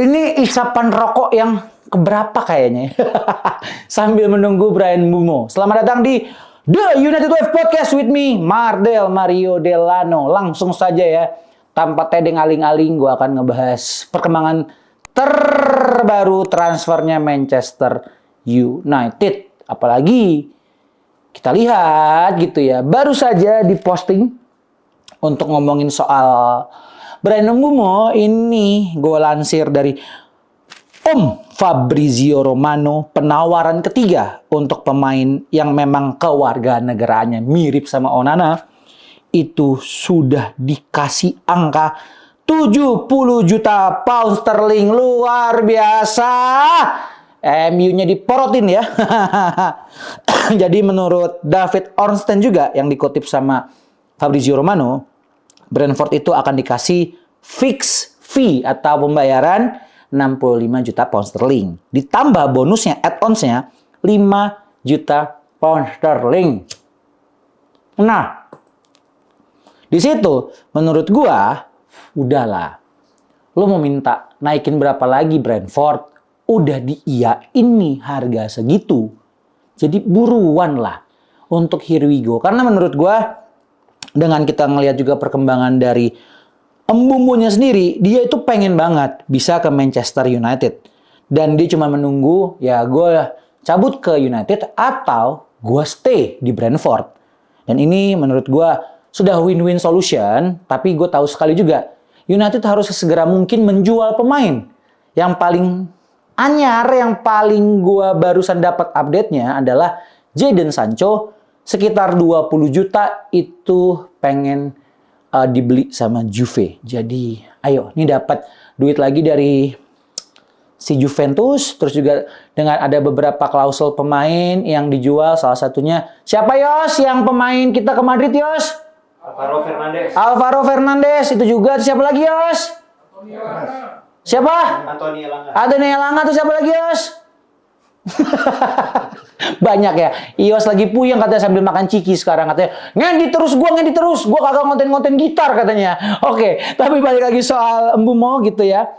Ini isapan rokok yang keberapa kayaknya? Sambil menunggu Bryan Mbeumo. Selamat datang di The United Wave Podcast with me, Mardel Mario Delano. Langsung saja ya, tanpa tedeng aling-aling, gue akan ngebahas perkembangan terbaru transfernya Manchester United. Apalagi kita lihat gitu ya, baru saja diposting untuk ngomongin soal Bryan Mbeumo. Ini gue lansir dari Om Fabrizio Romano, penawaran ketiga untuk pemain yang memang kewarganegaraannya mirip sama Onana itu sudah dikasih angka 70 juta pound sterling. Luar biasa. MU-nya diporotin ya. Jadi menurut David Ornstein juga yang dikutip sama Fabrizio Romano, Brentford itu akan dikasih fix fee atau pembayaran 65 juta pound sterling. Ditambah bonusnya, add-ons-nya 5 juta pound sterling. Nah, di situ menurut gua udahlah. Lu mau minta naikin berapa lagi Brentford? Udah diiyain nih harga segitu. Jadi buruan lah untuk here we go. Karena menurut gua dengan kita ngelihat juga perkembangan dari Mbeumo-nya sendiri, dia itu pengen banget bisa ke Manchester United. Dan dia cuma menunggu, ya gue cabut ke United atau gue stay di Brentford. Dan ini menurut gue sudah win-win solution, tapi gue tahu sekali juga, United harus sesegera mungkin menjual pemain. Yang paling anyar, yang paling gue barusan dapat update-nya adalah Jadon Sancho, sekitar 20 juta itu pengen dibeli sama Juve. Jadi, ayo, ini dapat duit lagi dari si Juventus, terus juga dengan ada beberapa klausul pemain yang dijual, salah satunya siapa Yos yang pemain kita ke Madrid Yos? Alvaro Fernandes itu juga. Siapa lagi Yos? Siapa? Anthony Elanga tuh siapa lagi Yos? Banyak ya. Ios lagi puyeng katanya sambil makan ciki sekarang, katanya ngendi terus gua kagak ngonten gitar katanya. Oke, tapi balik lagi soal Mbeumo gitu ya.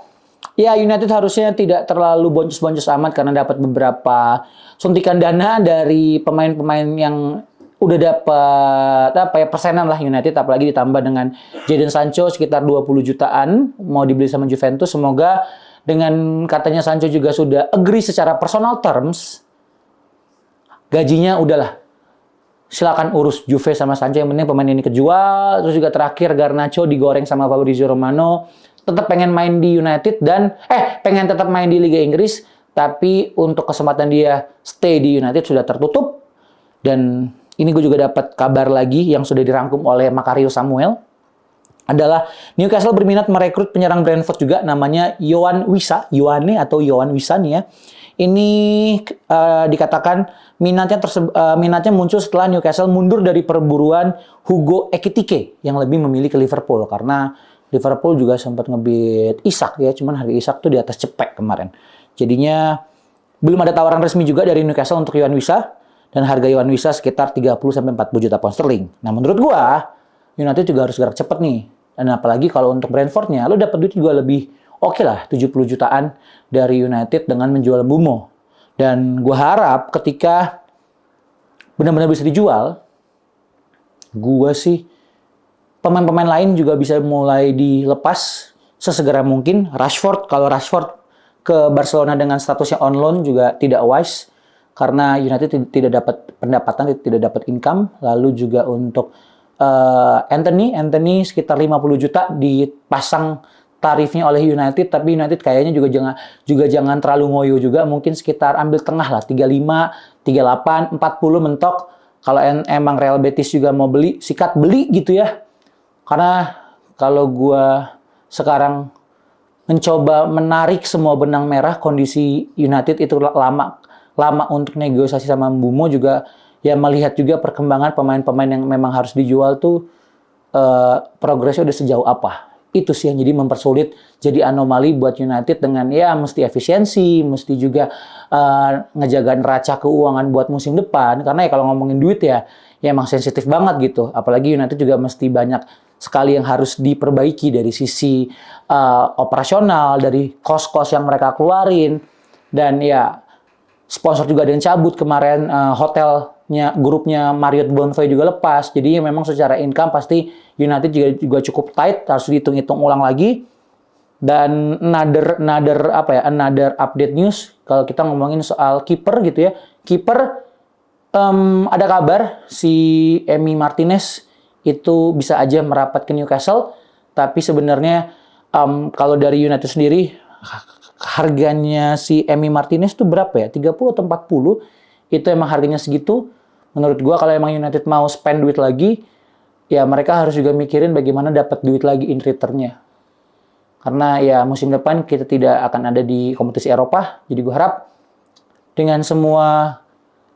Ya, United harusnya tidak terlalu boncos-boncos amat karena dapat beberapa suntikan dana dari pemain-pemain yang udah dapat persenan lah United, apalagi ditambah dengan Jadon Sancho sekitar 20 jutaan mau dibeli sama Juventus. Semoga dengan katanya Sancho juga sudah agree secara personal terms, gajinya udahlah, silakan urus Juve sama Sancho, yang penting pemain ini kejual. Terus juga terakhir Garnacho digoreng sama Fabrizio Romano, tetap pengen main di United dan pengen tetap main di Liga Inggris, tapi untuk kesempatan dia stay di United sudah tertutup. Dan ini gue juga dapat kabar lagi yang sudah dirangkum oleh Macario Samuel, adalah Newcastle berminat merekrut penyerang Brentford juga, namanya Yoane Wissa nih ya. Ini dikatakan minatnya muncul setelah Newcastle mundur dari perburuan Hugo Ekitike yang lebih memilih ke Liverpool, karena Liverpool juga sempat ngebid Isak ya, cuman harga Isak tuh di atas cepek kemarin. Jadinya belum ada tawaran resmi juga dari Newcastle untuk Yoane Wissa, dan harga Yoane Wissa sekitar 30 sampai 40 juta pound sterling. Nah, menurut gua United juga harus gerak cepet nih. Dan apalagi kalau untuk Brentford-nya, lo dapat duit juga lebih oke lah, 70 jutaan dari United dengan menjual Mbeumo. Dan gue harap ketika benar-benar bisa dijual, gue sih pemain-pemain lain juga bisa mulai dilepas sesegera mungkin. Rashford, kalau Rashford ke Barcelona dengan statusnya on loan juga tidak wise, karena United tidak dapat pendapatan, tidak dapat income. Lalu juga untuk Anthony sekitar 50 juta dipasang tarifnya oleh United, tapi United kayaknya juga jangan terlalu ngoyo juga, mungkin sekitar ambil tengah lah, 35, 38, 40 mentok. Kalau emang Real Betis juga mau beli, sikat beli gitu ya. Karena kalau gua sekarang mencoba menarik semua benang merah, kondisi United itu lama untuk negosiasi sama Mbeumo juga. Ya, melihat juga perkembangan pemain-pemain yang memang harus dijual tuh progresnya udah sejauh apa. Itu sih yang jadi mempersulit, jadi anomali buat United dengan ya mesti efisiensi, mesti juga ngejaga neraca keuangan buat musim depan. Karena ya kalau ngomongin duit ya emang sensitif banget gitu. Apalagi United juga mesti banyak sekali yang harus diperbaiki dari sisi operasional, dari cost-cost yang mereka keluarin, dan ya sponsor juga ada yang cabut kemarin, hotelnya, grupnya Marriott Bonvoy juga lepas, jadi memang secara income pasti United juga cukup tight, harus dihitung-hitung ulang lagi. Dan another update news kalau kita ngomongin soal kiper gitu ya. Kiper ada kabar si Emi Martinez itu bisa aja merapat ke Newcastle, tapi sebenarnya kalau dari United sendiri harganya si Emi Martinez itu berapa ya? 30 atau 40? Itu emang harganya segitu. Menurut gua kalau emang United mau spend duit lagi, ya mereka harus juga mikirin bagaimana dapat duit lagi in return-nya. Karena ya musim depan kita tidak akan ada di kompetisi Eropa. Jadi gue harap dengan semua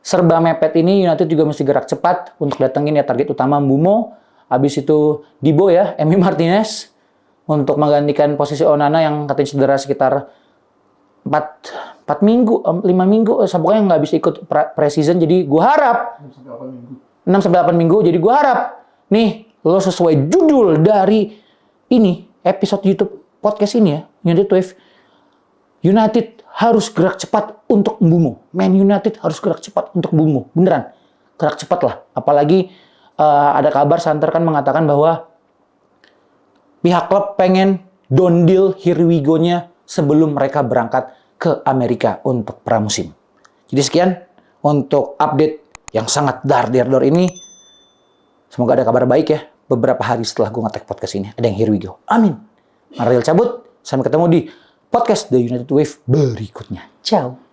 serba mepet ini United juga mesti gerak cepat untuk datengin ya target utama Mbeumo. Habis itu Dibo ya, Emi Martinez untuk menggantikan posisi Onana yang katanya cedera sekitar 4 minggu, 5 minggu. Pokoknya nggak bisa ikut pre-season. Jadi gue harap 6-8 minggu. Jadi gue harap nih lo sesuai judul dari ini episode YouTube podcast ini ya, United harus gerak cepat untuk Mbeumo. Man United harus gerak cepat untuk Mbeumo. Beneran, gerak cepat lah. Apalagi ada kabar santer kan mengatakan bahwa pihak klub pengen don't deal here we go-nya sebelum mereka berangkat ke Amerika untuk pramusim. Jadi sekian untuk update yang sangat dar ini. Semoga ada kabar baik ya. Beberapa hari setelah gue nge-tag podcast ini, ada yang here we go. Amin. Mariel cabut, sampai ketemu di podcast The United Wave berikutnya. Ciao.